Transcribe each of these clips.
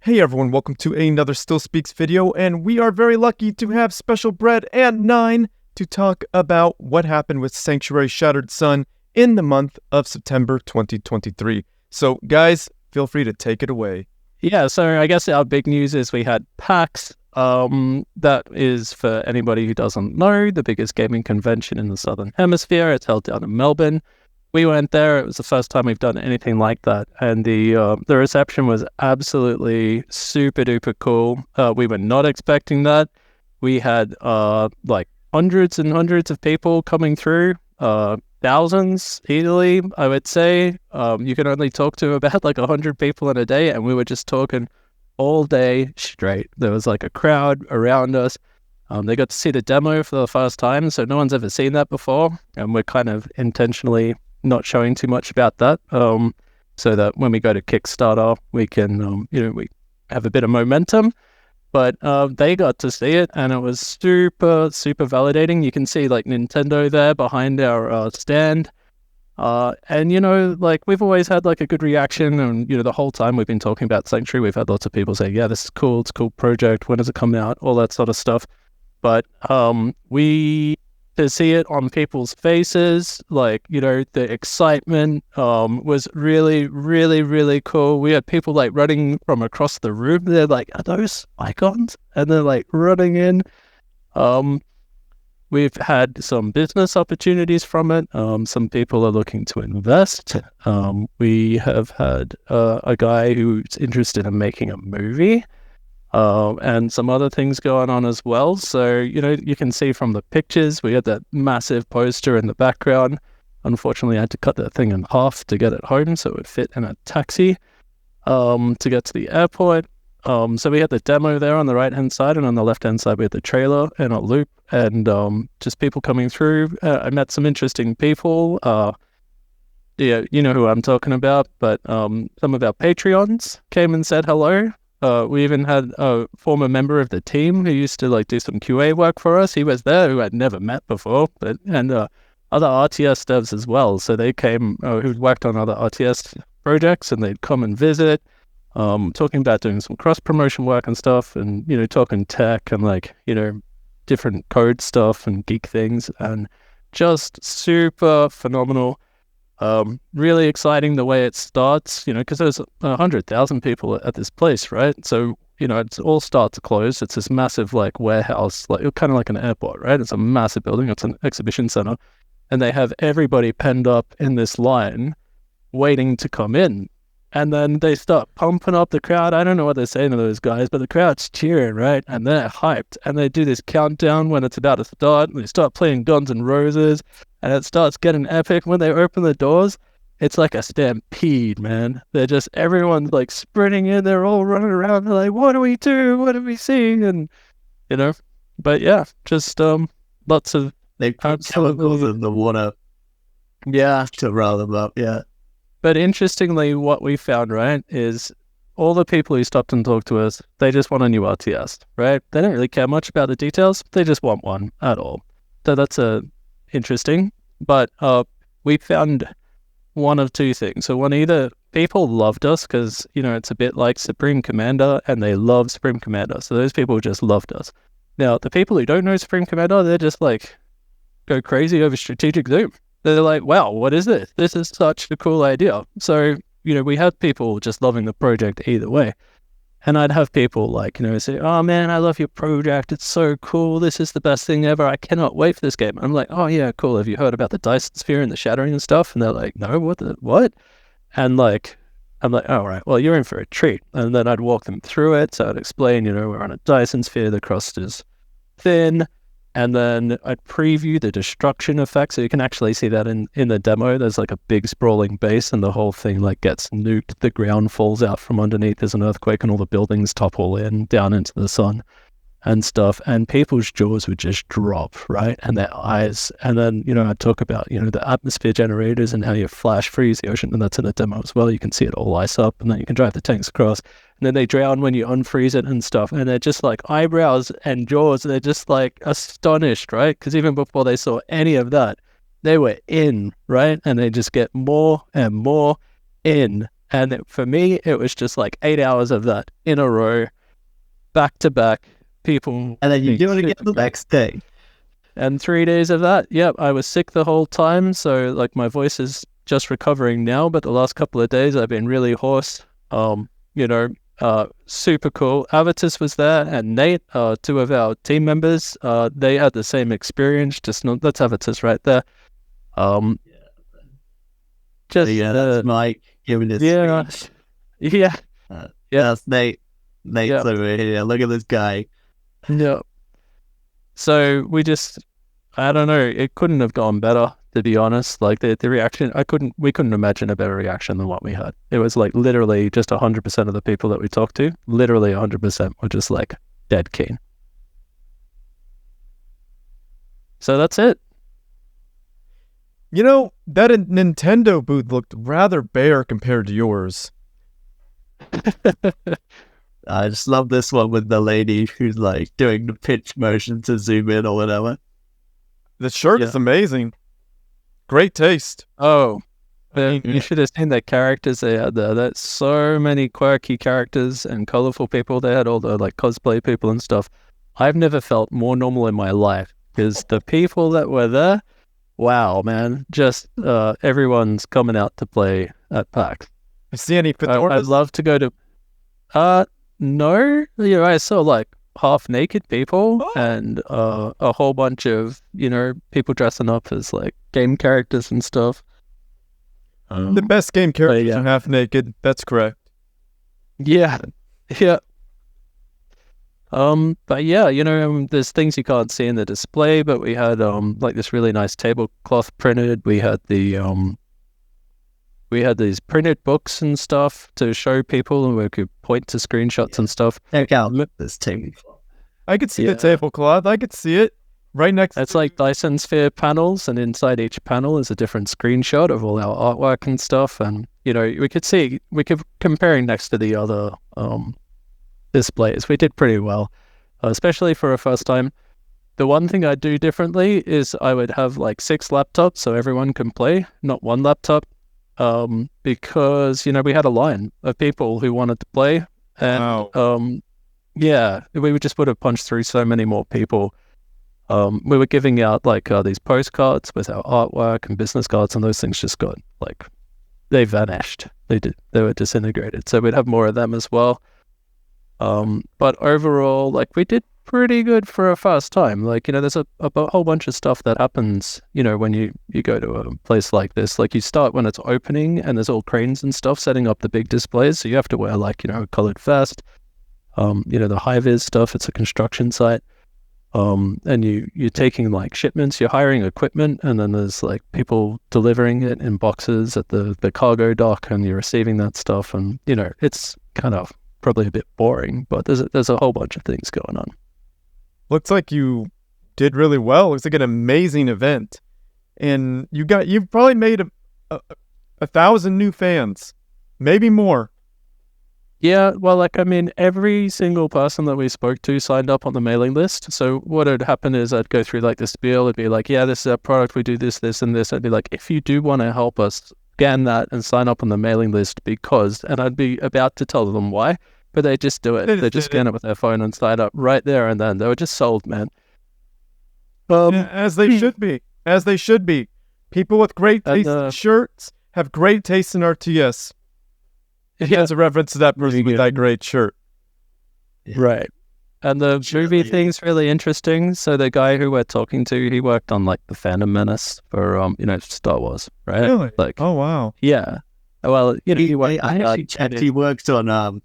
Hey everyone, welcome to another Still Speaks video, and we are very lucky to have Special Bread and Nine to talk about what happened with Sanctuary Shattered Sun in the month of September 2023. So guys, feel free to take it away. Yeah, so I guess our big news is we had PAX. That is, for anybody who doesn't know, the biggest gaming convention in the Southern Hemisphere. It's held down in Melbourne. We went there. It was the first time we've done anything like that, and the reception was absolutely super duper cool. We were not expecting that. We had like hundreds and hundreds of people coming through, thousands easily, I would say. You can only talk to about like 100 people in a day, and we were just talking all day straight. There was like a crowd around us. They got to see the demo for the first time, so no one's ever seen that before, and we're kind of intentionally not showing too much about that, so that when we go to Kickstarter, we can, we have a bit of momentum. But they got to see it, and it was super, super validating. You can see like Nintendo there behind our stand. And, like we've always had like a good reaction, and, the whole time we've been talking about Sanctuary, we've had lots of people say, yeah, this is cool. It's a cool project. When does it come out? All that sort of stuff. But to see it on people's faces, like, the excitement was really, really, really cool. We had people like running from across the room. They're like, are those icons? And they're like running in. We've had some business opportunities from it. Some people are looking to invest. We have had a guy who's interested in making a movie. And some other things going on as well. So, you can see from the pictures, we had that massive poster in the background. Unfortunately, I had to cut that thing in half to get it home so it would fit in a taxi to get to the airport. So we had the demo there on the right-hand side, and on the left-hand side, we had the trailer and a loop, and just people coming through. I met some interesting people. Yeah, you know who I'm talking about, but some of our Patreons came and said hello. We even had a former member of the team who used to like do some QA work for us. He was there, who I'd never met before, and other RTS devs as well. So they came, who'd worked on other RTS projects, and they'd come and visit, talking about doing some cross promotion work and stuff, and talking tech and like different code stuff and geek things, and just super phenomenal. Really exciting the way it starts, because there's 100,000 people at this place, right? So, it's all start to close. It's this massive like warehouse, like kind of like an airport, right? It's a massive building. It's an exhibition center, and they have everybody penned up in this line waiting to come in. And then they start pumping up the crowd. I don't know what they're saying to those guys, but the crowd's cheering, right? And they're hyped. And they do this countdown when it's about to start. And they start playing Guns N' Roses. And it starts getting epic. When they open the doors, it's like a stampede, man. They're just, everyone's like sprinting in. They're all running around. They're like, what do we do? What do we see? And, but yeah, just lots of... They put chemicals in the water. Yeah. To rile them up, yeah. But interestingly, what we found, right, is all the people who stopped and talked to us, they just want a new RTS, right? They don't really care much about the details. They just want one at all. So that's interesting. But we found one of two things. So one, either people loved us because, it's a bit like Supreme Commander, and they love Supreme Commander. So those people just loved us. Now, the people who don't know Supreme Commander, they're just like, go crazy over Strategic Zoom. They're like, wow, what is this? This is such a cool idea. So, we had people just loving the project either way. And I'd have people like, say, oh man, I love your project. It's so cool. This is the best thing ever. I cannot wait for this game. I'm like, oh yeah, cool. Have you heard about the Dyson Sphere and the shattering and stuff? And they're like, no, what? And like, I'm like, all right, well, you're in for a treat. And then I'd walk them through it. So I'd explain, we're on a Dyson Sphere. The crust is thin. And then I'd preview the destruction effect, so you can actually see that in the demo. There's like a big sprawling base, and the whole thing like gets nuked. The ground falls out from underneath. There's an earthquake, and all the buildings topple in down into the sun and stuff. And people's jaws would just drop, right? And their eyes. And then, I'd talk about, the atmosphere generators and how you flash freeze the ocean, and that's in the demo as well. You can see it all ice up, and then you can drive the tanks across. And then they drown when you unfreeze it and stuff. And they're just like eyebrows and jaws. They're just like astonished, right? Because even before they saw any of that, they were in, right? And they just get more and more in. And for me, it was just like 8 hours of that in a row, back to back, people. And then you do it again the next day. And 3 days of that, yep, I was sick the whole time. So like my voice is just recovering now, but the last couple of days I've been really hoarse. Super cool. Avitus was there, and Nate, two of our team members, they had the same experience. Just not, that's Avitus right there. That's Mike giving his speech. Yeah. That's Nate. Nate's over here. Look at this guy. Yeah. So I don't know, it couldn't have gone better, to be honest. Like the reaction, we couldn't imagine a better reaction than what we had. It was like literally just 100% of the people that we talked to, literally 100% were just like dead keen. So that's it. You know, that Nintendo booth looked rather bare compared to yours. I just love this one with the lady who's like doing the pitch motion to zoom in or whatever. The shirt is amazing. Great taste. Oh, you should have seen the characters they had there. That's so many quirky characters and colorful people. They had all the like cosplay people and stuff. I've never felt more normal in my life because the people that were there, wow, man, just everyone's coming out to play at PAX. You see any fedoras? I'd love to go to... No. I saw like half-naked people and a whole bunch of, people dressing up as like game characters and stuff. The best game characters are half-naked. That's correct. Yeah. Yeah. But yeah, there's things you can't see in the display, but we had like this really nice tablecloth printed. We had these printed books and stuff to show people, and we could point to screenshots and stuff. Check out this tablecloth. I could see the tablecloth. I could see it right next. It's like Dyson Sphere panels, and inside each panel is a different screenshot of all our artwork and stuff. And we could comparing next to the other displays. We did pretty well, especially for a first time. The one thing I'd do differently is I would have like 6 laptops so everyone can play, not one laptop. Because we had a line of people who wanted to play, and we just would have punched through so many more people. We were giving out like these postcards with our artwork and business cards, and those things just got like they vanished. They were disintegrated. So we'd have more of them as well. But overall, like we did pretty good for a first time. Like, there's a whole bunch of stuff that happens, when you go to a place like this. Like you start when it's opening and there's all cranes and stuff setting up the big displays. So you have to wear like, a colored vest, the high-vis stuff. It's a construction site. And you're taking like shipments, you're hiring equipment, and then there's like people delivering it in boxes at the cargo dock, and you're receiving that stuff. And, it's kind of probably a bit boring, but there's a whole bunch of things going on. Looks like you did really well. Looks like an amazing event, and you've probably made a 1,000 new fans, maybe more. Yeah, well, every single person that we spoke to signed up on the mailing list. So what would happen is I'd go through like the spiel. It'd be like, yeah, this is our product. We do this, this, and this. I'd be like, if you do want to help us, scan that and sign up on the mailing list and I'd be about to tell them why. But they just do it. They just scan it with their phone and sign up right there and then. They were just sold, man. As they should be. As they should be. People with great taste in shirts have great taste in RTS. As a reference to that person with that great shirt. Yeah. Right. And the movie thing's really interesting. So the guy who we're talking to, he worked on like the Phantom Menace for Star Wars, right? Really? Like, oh wow. Yeah. Well, he worked. I actually checked. He worked on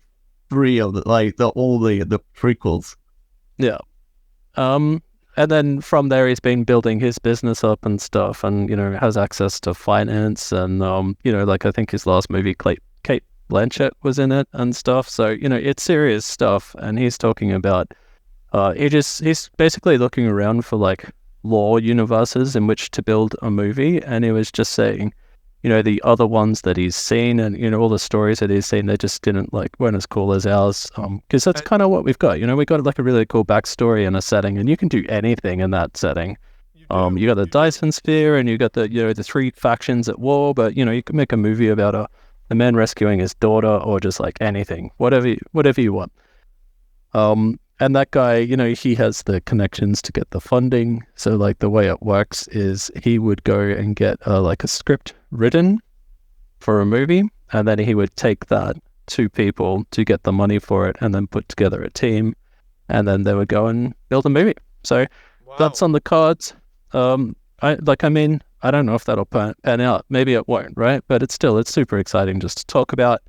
3 of all the prequels. Yeah. And then from there, he's been building his business up and stuff, and has access to finance, and I think his last movie, Kate Blanchett was in it and stuff. So it's serious stuff, and he's talking about he's basically looking around for like lore universes in which to build a movie, and he was just saying, the other ones that he's seen and, all the stories that he's seen, they just weren't as cool as ours. Because that's kind of what we've got. We got like a really cool backstory and a setting, and you can do anything in that setting. You got the Dyson Sphere, and you got the 3 factions at war, but, you can make a movie about the man rescuing his daughter, or just like anything, whatever you want. And that guy, he has the connections to get the funding. So like the way it works is he would go and get like a script written for a movie, and then he would take that to people to get the money for it, and then put together a team, and then they would go and build a movie. So that's on the cards. I don't know if that'll pan out. Maybe it won't, right? But it's super exciting just to talk about.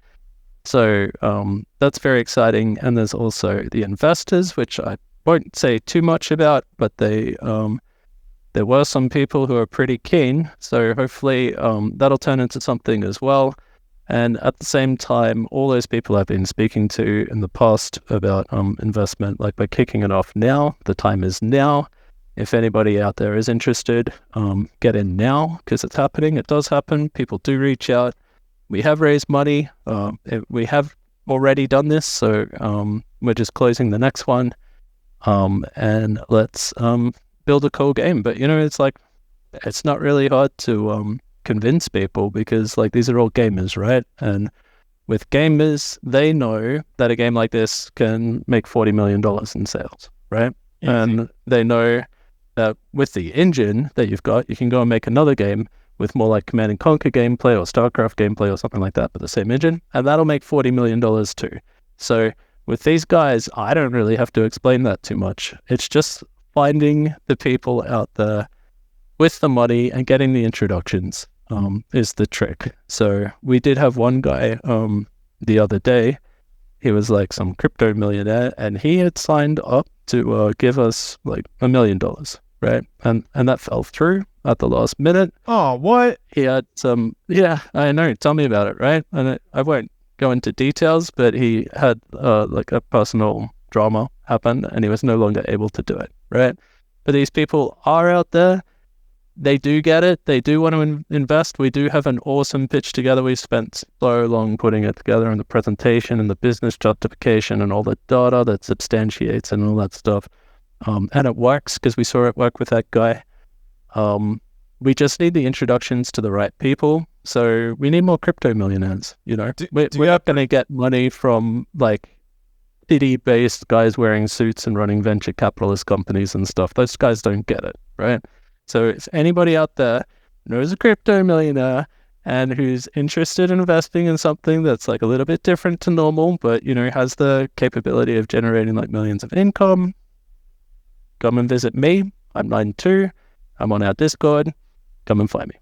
So that's very exciting. And there's also the investors, which I won't say too much about, but there were some people who are pretty keen. So hopefully that'll turn into something as well. And at the same time, all those people I've been speaking to in the past about investment, like we're kicking it off now. The time is now. If anybody out there is interested, get in now, because it's happening. It does happen. People do reach out. We have raised money. We have already done this, so we're just closing the next one. And let's build a cool game. But it's not really hard to convince people, because like these are all gamers, right? And with gamers, they know that a game like this can make $40 million in sales, right? Easy. And they know that with the engine that you've got, you can go and make another game with more like Command and Conquer gameplay or StarCraft gameplay or something like that, but the same engine, and that'll make $40 million too. So with these guys, I don't really have to explain that too much. It's just finding the people out there with the money and getting the introductions is the trick. So we did have one guy the other day. He was like some crypto millionaire, and he had signed up to give us like $1 million, right? And that fell through at the last minute. Oh, what? He had some, yeah, I know. Tell me about it, right? And I won't go into details, but he had like a personal drama happen, and he was no longer able to do it, right? But these people are out there. They do get it. They do want to invest. We do have an awesome pitch together. We spent so long putting it together, and the presentation and the business justification and all the data that substantiates and all that stuff. And it works, because we saw it work with that guy. We just need the introductions to the right people. So we need more crypto millionaires, We're not going to get money from like city-based guys wearing suits and running venture capitalist companies and stuff. Those guys don't get it, right? So if anybody out there knows a crypto millionaire and who's interested in investing in something that's like a little bit different to normal, but, has the capability of generating like millions of income, come and visit me. I'm 92. I'm on our Discord. Come and find me.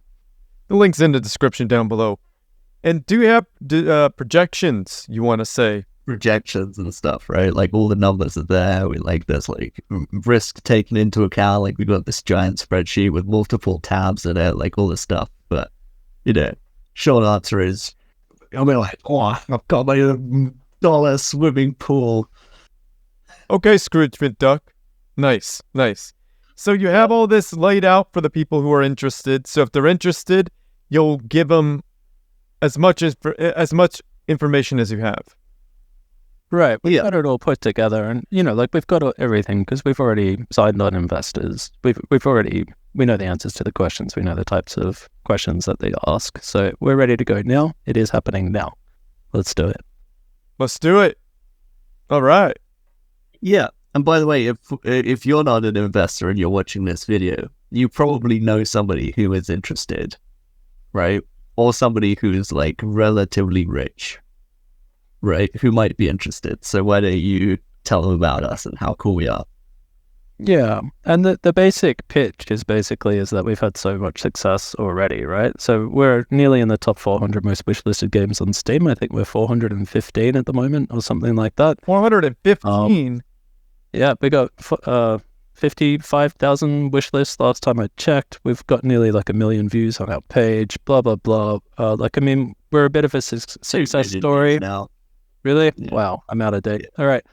The link's in the description down below. And do you have projections you want to say? Projections and stuff, right? Like all the numbers are there. We like there's like risk taken into account. Like we got this giant spreadsheet with multiple tabs in it, like all this stuff. But short answer is, I've got my dollar swimming pool. Okay, Scrooge McDuck. Nice. So you have all this laid out for the people who are interested. So if they're interested, you'll give them as much information as you have. Right, we've got it all put together, and we've got everything, because we've already signed on investors. We know the answers to the questions. We know the types of questions that they ask. So we're ready to go now. It is happening now. Let's do it. Let's do it. All right. Yeah, and by the way, if you're not an investor and you're watching this video, you probably know somebody who is interested, right? Or somebody who is like relatively rich, right, who might be interested. So why don't you tell them about us and how cool we are? Yeah, and the basic pitch is that we've had so much success already, right? So we're nearly in the top 400 most wishlisted games on Steam. I think we're 415 at the moment, or something like that. 415? Yeah, we got 55,000 wish lists last time I checked. We've got nearly like 1 million views on our page, blah, blah, blah. We're a bit of a success story. Now. Really? Yeah. Wow, I'm out of date. All right.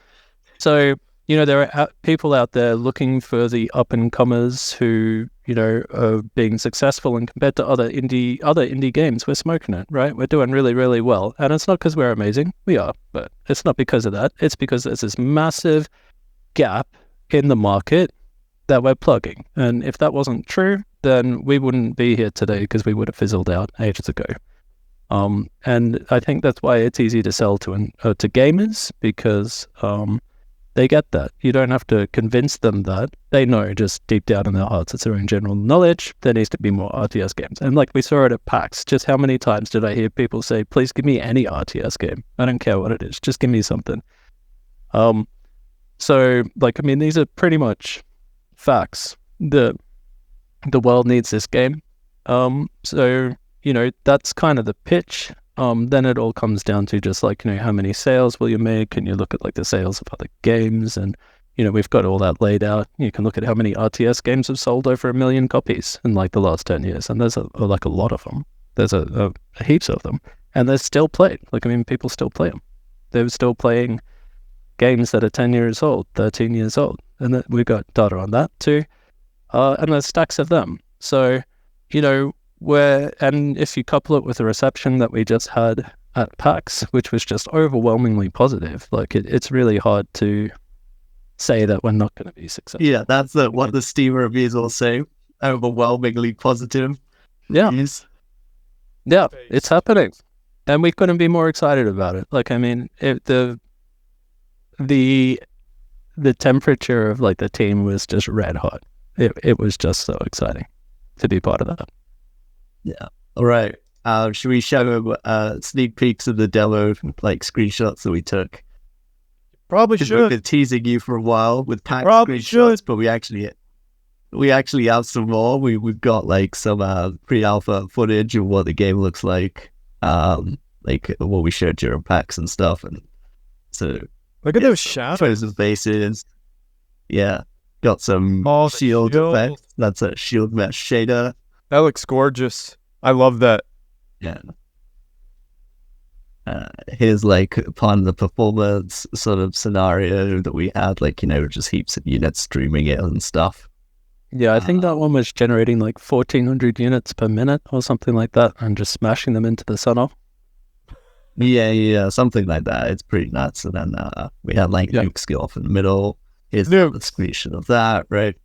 So, there are people out there looking for the up-and-comers who, are being successful, and compared to other indie games, we're smoking it, right? We're doing really, really well. And it's not because we're amazing. We are, but it's not because of that. It's because there's this massive gap in the market that we're plugging. And if that wasn't true, then we wouldn't be here today, because we would have fizzled out ages ago. And I think that's why it's easy to sell to gamers, because they get that. You don't have to convince them that. They know just deep down in their hearts, it's their own general knowledge, there needs to be more RTS games. And like we saw it at PAX, just how many times did I hear people say, please give me any RTS game. I don't care what it is, just give me something. So, like, I mean, these are pretty much facts. The world needs this game. So, you know, that's kind of the pitch. Then it all comes down to just like, you know, how many sales will you make? And you look at like the sales of other games, and, you know, we've got all that laid out. You can look at how many RTS games have sold over 1 million copies in like the last 10 years. And there's like a lot of them. There's a heaps of them, and they're still played. Like, I mean, people still play them. They're still playing games that are 10 years old, 13 years old. And we've got data on that too. And there's stacks of them. So, you know, and if you couple it with the reception that we just had at PAX, which was just overwhelmingly positive, like it's really hard to say that we're not going to be successful. Yeah, that's what the Steam reviews will say. Overwhelmingly positive. Yeah. Reviews. Yeah, it's happening. And we couldn't be more excited about it. Like, I mean, the temperature of like the team was just red hot. It was just so exciting to be part of that. Yeah. All right. Should we show sneak peeks of the demo, like screenshots that we took? Probably We've should. been teasing you for a while with pack Probably screenshots, should. but we actually have some more. We've got like some pre-alpha footage of what the game looks like what we showed during PAX and stuff. And so Look at those shadows. frozen faces. Yeah. Got some Oh, the shield shield. effect. That's a shield mesh shader. That looks gorgeous. I love that. Yeah. Here's like part of the performance sort of scenario that we had, like, you know, just heaps of units streaming it and stuff. Yeah, I think that one was generating like 1,400 units per minute or something like that, and just smashing them into the sun off. Yeah, something like that. It's pretty nuts. And then we had like nuke skill off in the middle. Here's the screenshot of that, right?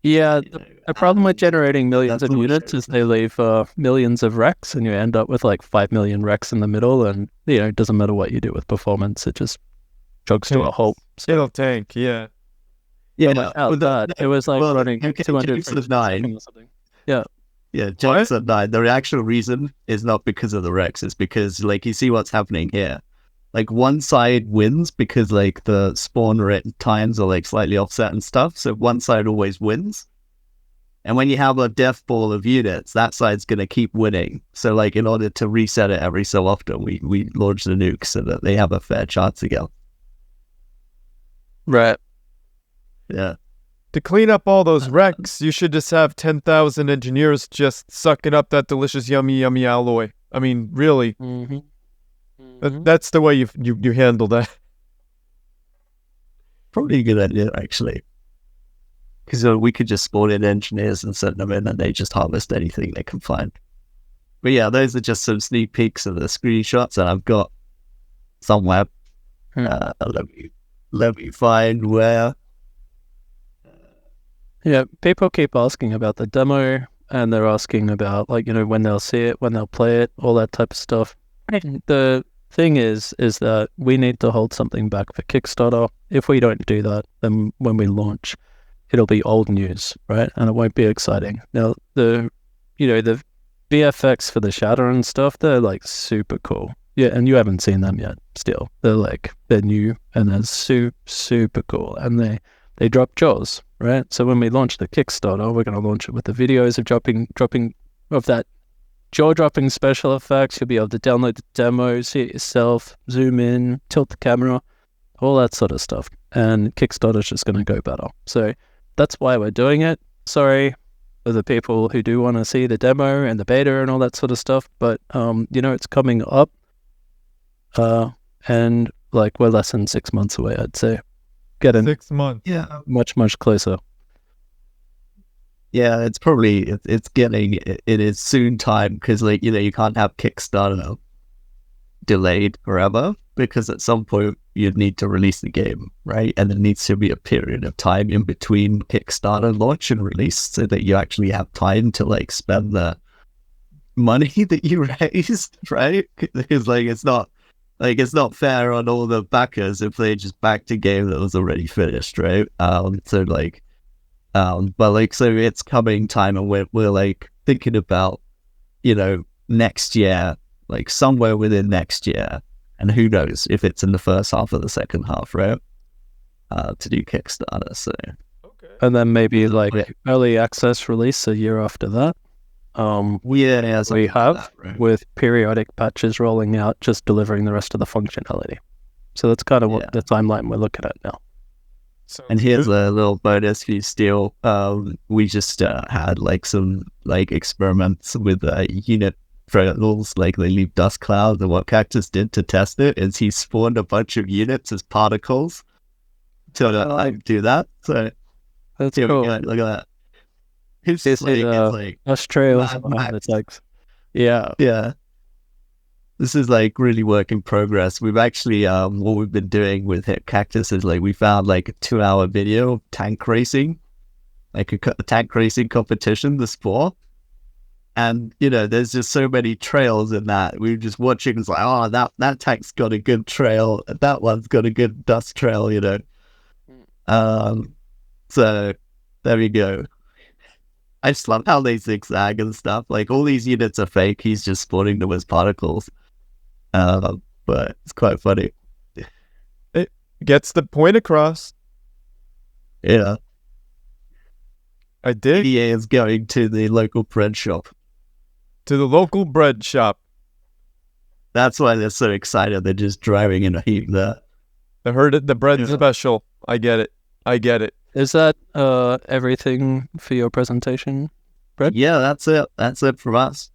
Yeah, the problem with generating millions of what we units showed. is they leave millions of wrecks, and you end up with like 5 million wrecks in the middle, and, you know, it doesn't matter what you do with performance, it just jogs to a halt. So, It'll tank, yeah. Yeah, without that, it was like running okay, 200 James frames of 9. or something. Yeah. Yeah, James at 9. The actual reason is not because of the Rex, it's because, like, you see what's happening here. Like, one side wins because, like, the spawn rate times are, like, slightly offset and stuff, so one side always wins. And when you have a death ball of units, that side's going to keep winning. So, like, in order to reset it every so often, we launch the nuke so that they have a fair chance again. Right. Yeah. To clean up all those wrecks, you should just have 10,000 engineers just sucking up that delicious, yummy, yummy alloy. I mean, really. Mm-hmm. That's the way you handle that. Probably a good idea, actually. Because we could just spawn in engineers and send them in, and they just harvest anything they can find. But yeah, those are just some sneak peeks of the screenshots, and I've got somewhere. Let me find where. Yeah, people keep asking about the demo, and they're asking about, like, you know, when they'll see it, when they'll play it, all that type of stuff. The thing is that we need to hold something back for Kickstarter. If we don't do that, then when we launch, it'll be old news, right? And it won't be exciting. Now, the VFX for the shatter and stuff, they're like super cool. Yeah, and you haven't seen them yet still. They're new, and they're super cool. And they drop jaws, right? So when we launch the Kickstarter, we're going to launch it with the videos of dropping of that jaw-dropping special effects. You'll be able to download the demo, see it yourself, zoom in, tilt the camera, all that sort of stuff. And Kickstarter's just going to go better. So that's why we're doing it. Sorry for the people who do want to see the demo and the beta and all that sort of stuff, but it's coming up. And like we're less than 6 months away, I'd say. Getting 6 months. Yeah. much closer. Yeah, it's probably, it's getting, it is soon time, because, like, you know, you can't have Kickstarter delayed forever, because at some point you'd need to release the game, right? And there needs to be a period of time in between Kickstarter launch and release, so that you actually have time to, like, spend the money that you raised, right? Because it's not fair on all the backers if they just backed a game that was already finished, right? So it's coming time, and we're like thinking about, next year, like somewhere within next year, and who knows if it's in the first half or the second half, right? To do Kickstarter, so. Okay. And then maybe early access release a year after that. We have right? with periodic patches rolling out, just delivering the rest of the functionality. So that's kind of what the timeline we're looking at now. And here's a little bonus for you, Steel. We just had some experiments with unit kernels, they leave dust clouds, and what Cactus did to test it is he spawned a bunch of units as particles to do that. So that's cool. Look at that. This is Australia behind the text. Yeah. This is really work in progress. We've actually what we've been doing with Cactus is we found a 2-hour video of tank racing, a tank racing competition, the sport. And there's just so many trails in that. We were just watching. It's that tank's got a good trail. That one's got a good dust trail. So there we go. I just love how they zigzag and stuff. All these units are fake. He's just spawning them as particles. But it's quite funny. It gets the point across. Yeah. I did. EA is going to the local bread shop. To the local bread shop. That's why they're so excited. They're just driving in a heap there. I heard it. The bread's special. I get it. Is that everything for your presentation, Brett? Yeah, that's it. That's it from us.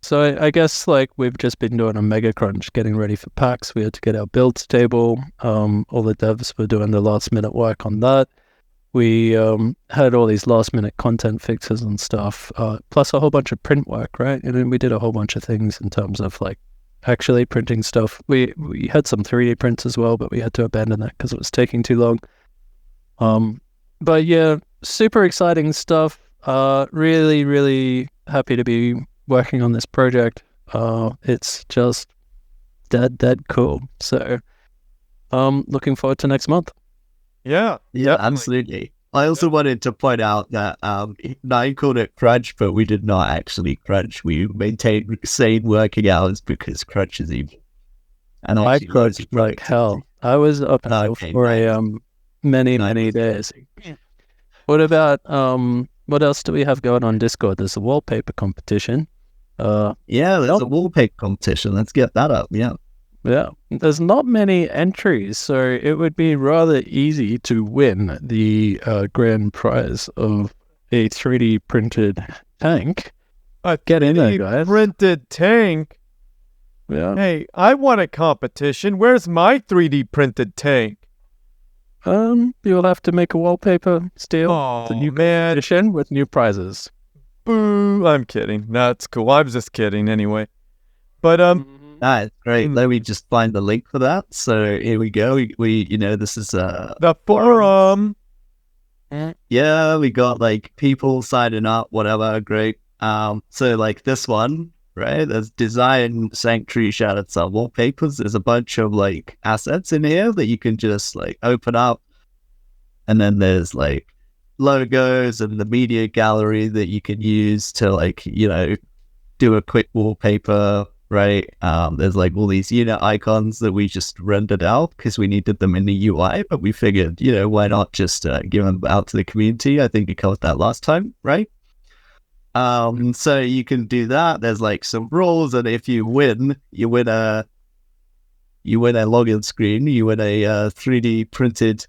So I guess we've just been doing a mega crunch, getting ready for PAX. We had to get our builds table. All the devs were doing the last minute work on that. We had all these last minute content fixes and stuff, plus a whole bunch of print work, right? And then we did a whole bunch of things in terms of actually printing stuff. We had some 3D prints as well, but we had to abandon that because it was taking too long. But yeah, super exciting stuff. Really, really happy to be working on this project. It's just dead cool. So, looking forward to next month. Yeah, absolutely. I also wanted to point out that I called it crunch, but we did not actually crunch. We maintained sane working hours because crunch is evil. And I crunched like hell. I was up for many days. What about what else do we have going on Discord? There's a wallpaper competition. There's a wallpaper competition. Let's get that up. Yeah, there's not many entries, so it would be rather easy to win the grand prize of a 3D printed tank. Get in there, guys. Printed tank? Yeah. Hey, I want a competition. Where's my 3D printed tank? You'll have to make a wallpaper still. Oh, it's a new man. competition with new prizes. Boo! I'm kidding. No, it's cool. I was just kidding anyway. But that's great. Let me just find the link for that. So here we go. We this is the forum. Yeah, we got people signing up, whatever. Great. So this one, right? There's design Sanctuary Shattered Sun wallpapers. There's a bunch of assets in here that you can just open up, and then there's logos and the media gallery that you can use to do a quick wallpaper, right? There's all these unit icons that we just rendered out because we needed them in the UI, but we figured why not just give them out to the community. I think we covered that last time, right? So you can do that. There's some rules, and if you win, you win a login screen. You win a 3D printed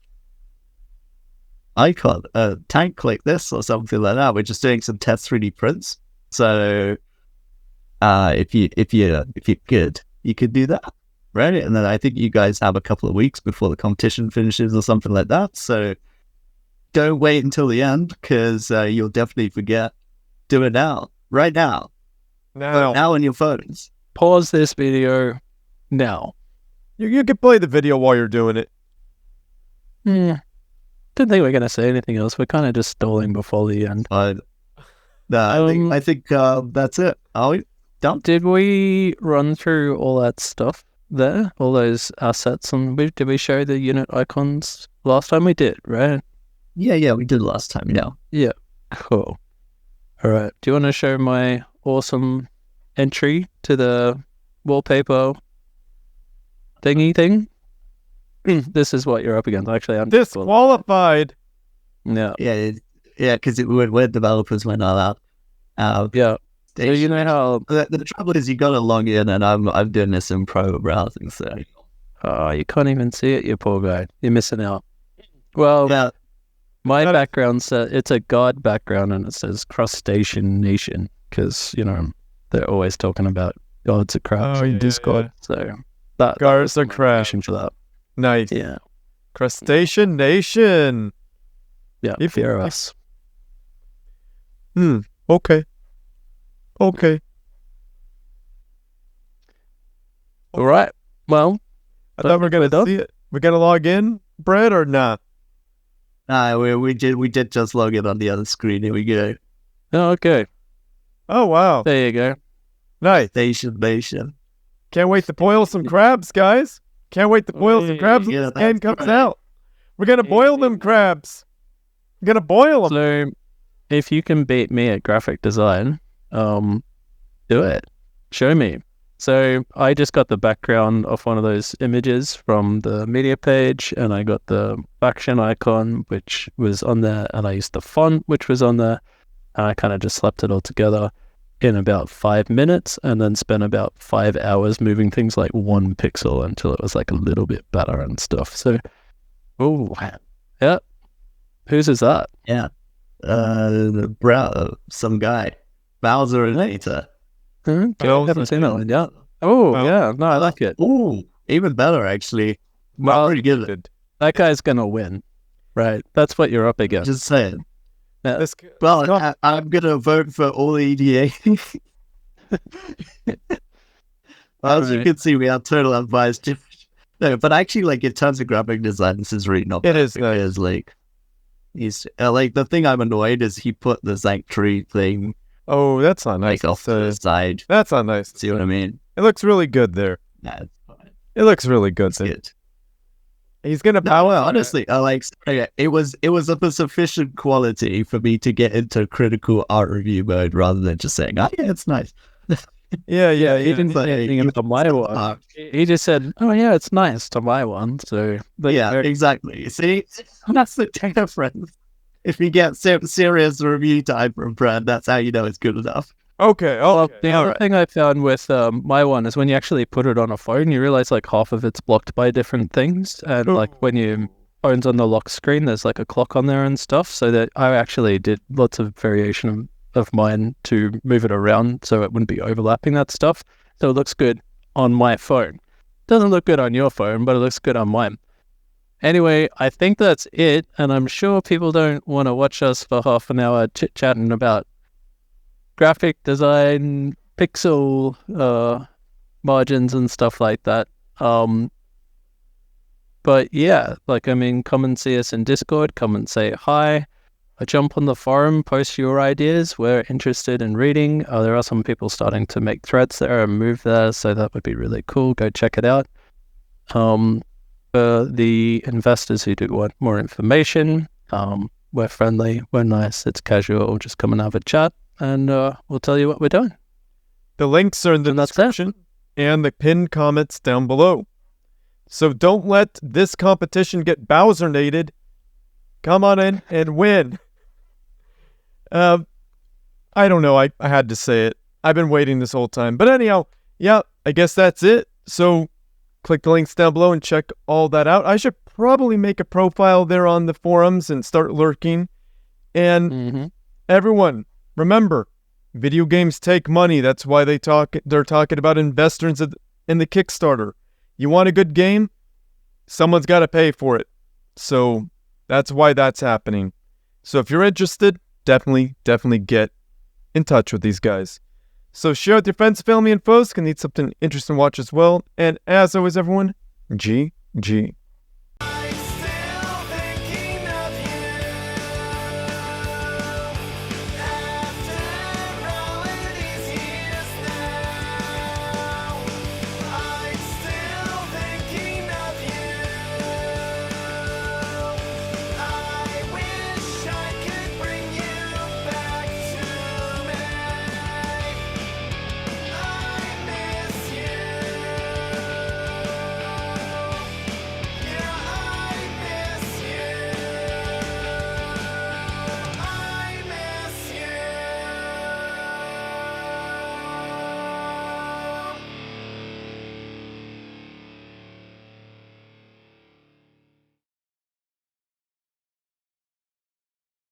icon, a tank like this or something like that. We're just doing some test 3D prints. So if you're good, you could do that, right? And then I think you guys have a couple of weeks before the competition finishes or something like that. So don't wait until the end because you'll definitely forget. Do it now, right now. Now on your phones. Pause this video now. You can play the video while you're doing it. Didn't think we were going to say anything else. We're kind of just stalling before the end. I think that's it. Are we? done. Did we run through all that stuff there? All those assets? And did we show the unit icons last time? We did, right? Yeah, we did last time, yeah. Yeah. Cool. All right. Do you want to show my awesome entry to the wallpaper thingy thing? This is what you're up against. Actually, I'm disqualified. Yeah. Yeah, because we're developers, we're not allowed. Yeah. So you know how the trouble is you got to log in, and I'm doing this in private browsing, so you can't even see it, you poor guy. You're missing out. Well, yeah. My background it's a God background, and it says Crustacean Nation because they're always talking about gods of crabs in Discord. Yeah. So that gods of crabs for that. Nice. Yeah. Crustacean Nation. Yeah. Fear us. Okay. Okay. All right. Well, I thought we were gonna see it. We're gonna log in, Brett, or not? Nah, we did just log in on the other screen. Here we go. Oh, okay. Oh wow. There you go. Nice. Nation. Can't wait to boil some crabs, guys. Can't wait to boil some crabs when this game comes out. We're gonna boil them crabs. We're gonna boil them. So, if you can beat me at graphic design, do it. Show me. So I just got the background of one of those images from the media page, and I got the faction icon, which was on there, and I used the font, which was on there, and I kind of just slapped it all together in about 5 minutes, and then spent about 5 hours moving things like 1 pixel until it was like a little bit better and stuff. So, yeah. Whose is that? Yeah. Some guy. Bowser and Later. I haven't seen that one yet. Yeah. No, I like it. Oh, even better, actually. Well, pretty good. That guy's going to win, right? That's what you're up against. Just saying. Yeah. Well, I'm going to vote for all EDA. As you can see, we have total unbiased. No, but actually, like, in terms of graphic design, this is really not bad. It is nice. Like, he's, like, the thing I'm annoyed is he put the Sanctuary thing. Oh, that's not nice. Like, off to the side. That's not nice. See what I mean? It looks really good there. Nah, it's fine. It looks really good. He's gonna power. No, honestly, it was of a sufficient quality for me to get into critical art review mode rather than just saying, "Oh yeah, it's nice." Yeah. He didn't say anything about my one. He just said, "Oh yeah, it's nice to my one." So exactly. See, that's the difference. If you get serious review time from Brad, that's how you know it's good enough. Okay. Well, the other thing I found with my one is when you actually put it on a phone, you realize like half of it's blocked by different things, and like when your phone's on the lock screen, there's like a clock on there and stuff. So that I actually did lots of variation of mine to move it around so it wouldn't be overlapping that stuff. So it looks good on my phone. Doesn't look good on your phone, but it looks good on mine. Anyway, I think that's it, and I'm sure people don't want to watch us for half an hour chit-chatting about graphic design, pixel margins and stuff like that. But yeah, like, I mean, come and see us in Discord, come and say hi. Jump on the forum, post your ideas. We're interested in reading. There are some people starting to make threads there and move there, so that would be really cool. Go check it out. For the investors who do want more information, we're friendly, we're nice, it's casual. Just come and have a chat, and we'll tell you what we're doing. The links are in the description and the pinned comments down below. So don't let this competition get Bowser-nated. Come on in and win. I don't know. I had to say it. I've been waiting this whole time. But anyhow, yeah, I guess that's it. So click the links down below and check all that out. I should probably make a profile there on the forums and start lurking. And everyone, remember, video games take money. That's why they're talking about investors in the Kickstarter. You want a good game? Someone's got to pay for it. So that's why that's happening. So if you're interested, definitely get in touch with these guys. So share with your friends, family, and foes. Can need something interesting to watch as well. And as always, everyone, GG.